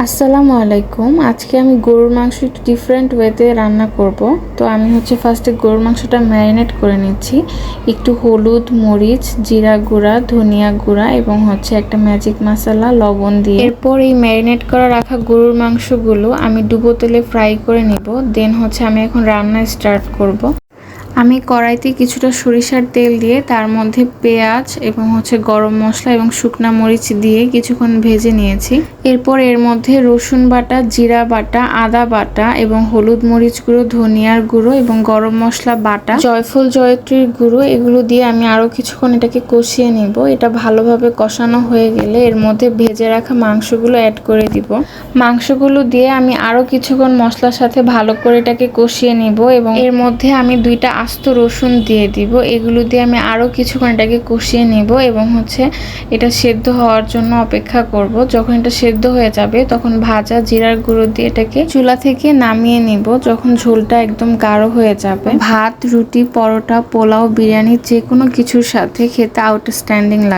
আসসালামু আলাইকুম। আজকে আমি গরুর মাংস একটু ডিফারেন্ট ওয়েতে রান্না করব। তো আমি ফার্স্টে গরুর মাংসটা ম্যারিনেট করে নিচ্ছি। একটু হলুদ, মরিচ, জিরা গুঁড়া, ধনিয়া গুঁড়া এবং একটা ম্যাজিক মশলা, লবণ দিয়ে। এরপর এই ম্যারিনেট করা রাখা গরুর মাংসগুলো আমি ডুবো তেলে ফ্রাই করে নিব। দেন আমি এখন রান্না স্টার্ট করব। আমি কড়াইতে কিছুটা সরিষার তেল দিয়ে তার মধ্যে পেঁয়াজ এবং গরম মশলা এবং শুকনা মরিচ দিয়ে কিছুক্ষণ ভেজে নিয়েছি। এরপর এর মধ্যে রসুন বাটা, জিরা বাটা, আদা বাটা এবং হলুদ, মরিচ গুঁড়ো, ধনিয়ার গুঁড়ো এবং গরম মশলা বাটা, জয়ফল, জয়ত্রীর গুঁড়ো এগুলো দিয়ে আমি আরও কিছুক্ষণ এটাকে কষিয়ে নিব। এটা ভালোভাবে কষানো হয়ে গেলে এর মধ্যে ভেজে রাখা মাংসগুলো অ্যাড করে দিব। মাংসগুলো দিয়ে আমি আরও কিছুক্ষণ মশলার সাথে ভালো করে এটাকে কষিয়ে নিব এবং এর মধ্যে আমি 2টা আস্ত রসুন দিয়ে দিব। এগুলো দিয়ে আমি আরও কিছুক্ষণ এটাকে কষিয়ে নেব এবং এটা সেদ্ধ হওয়ার জন্য অপেক্ষা করব। যখন এটা সেদ্ধ হয়ে যাবে তখন ভাজা জিরার গুঁড়ো দিয়ে এটাকে চুলা থেকে নামিয়ে নিব। যখন ঝোলটা একদম গাঢ় হয়ে যাবে, ভাত, রুটি, পরোটা, পোলাও, বিরিয়ানি যে কোনো কিছুর সাথে খেতে আউটস্ট্যান্ডিং লাগে।